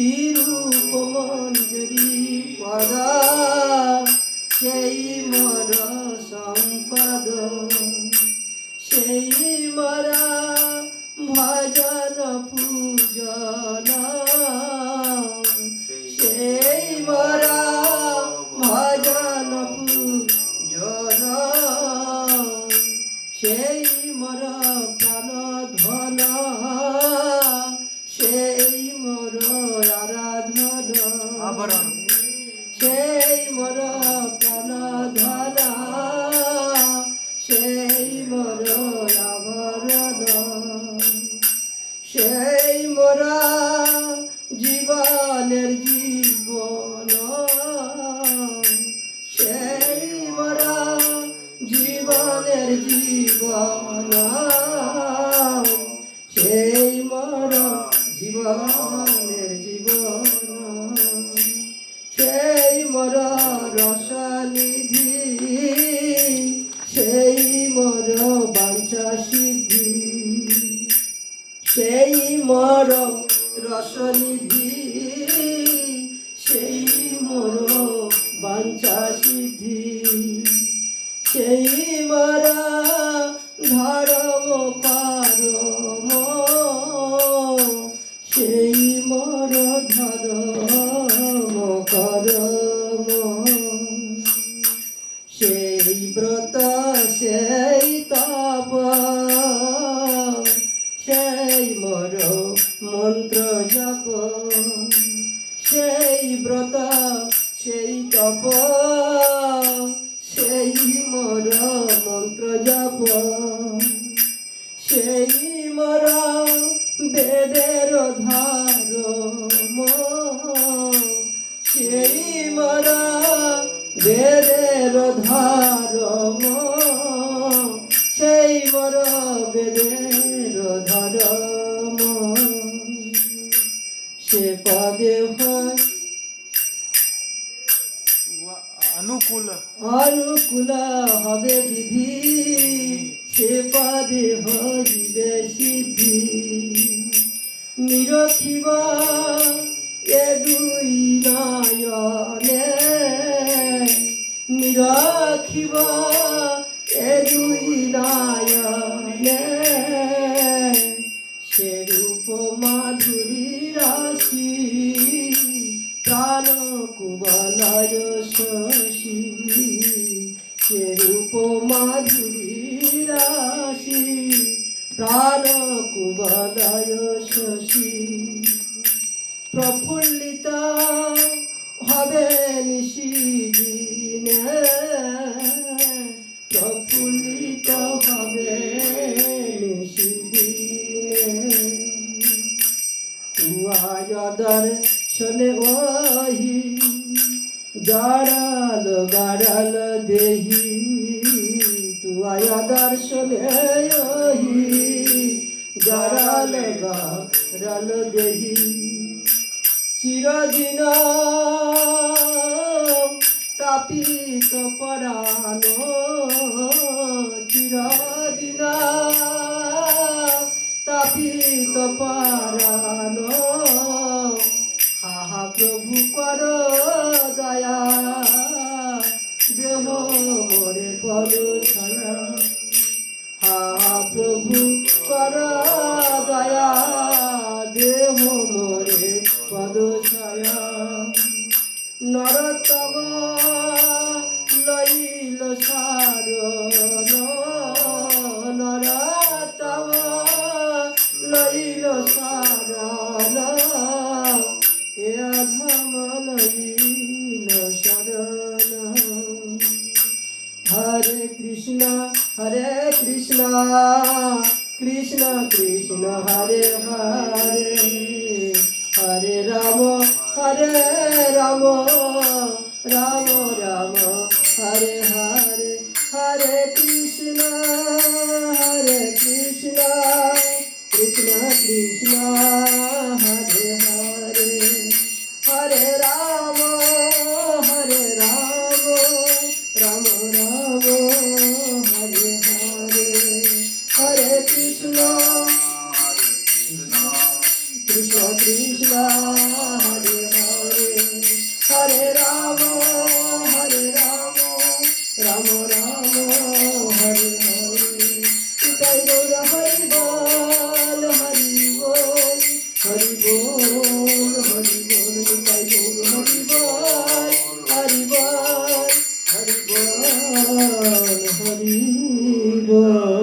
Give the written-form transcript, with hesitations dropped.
শ্রীরূপ মঞ্জরি পদ সেই মোর সম্পদ সেই মোর ভজন পূজন সেই মোর ভজন পূজন সেই মোর প্রাণ ধন সেই মোর আরাধন সেই মোর প্রাণ ধন সেই মোর আভরণ সেই মোর জীবনের জীবন সেই মোর জীবনের জীবন সেই মোর জীবনের জীবন সেই মোর রসনিধি সেই মোর বাঞ্ছা সিদ্ধি সেই মোর রসনিধি সেই মোর বাঞ্ছা সিদ্ধি সেই মোর ধর্ম পারম সেই মোর ধর্ম করম সেই ব্রত সেই তপ সেই মোর মন্ত্র জপ সেই ব্রত সেই তপ সেই মোর মন্ত্র জপ সেই মোর বেদের ধারম সেই মোর বেদের ধারম সেই মোর বেদের ধরম সে পদে হয় অনুকূল অনুকূল হবে বিধি সে পদে হইবে সিদ্ধি নিরখিব এ দুই নয়নে নিরখিব এ দুই নয়নে সে রূপ মাধুরী রাশি প্রাণ কুবলয় শশী সে রূপ মাধুরী রাশি প্রাণ কুবলয় শশী প্রফুল্লিত হবে নিশিদিনে প্রফুল্লিত হবে নিশিদিনে তুয়ার শোনে ওহি গাড়াল গাড়াল দেহি তুয়া দর্শনে ওহি গাড়াল গাড়াল দেহি চিরদিন তাপিত পরাণ চিরদিন তাপিত পরাণ হাহা প্রভু কর দয়া দেহ মোরে পদ ছায়া হাহা প্রভু কর দয়া দেহ মোরে পদ ছায়া নরতম লইল সারণ নরতম লইল সারণ এ অধম লইল শরণ হরে Krishna Krishna Krishna Hare Hare Hare Ram Ram Ram Ram Hare Hare Hare Krishna Krishna Krishna Hare Hare Hare Ram Ram Ram Hare Hare Hare Krishna Krishna Krishna Hare Rama, Hare Rama, Rama Rama, Hare Hare. Nitai Gaura Hari Bol, Hari Bol, Hari Bol, Hari Bol. Nitai Gaura Hari Bol, Hari Bol, Hari Bol, Hari Bol.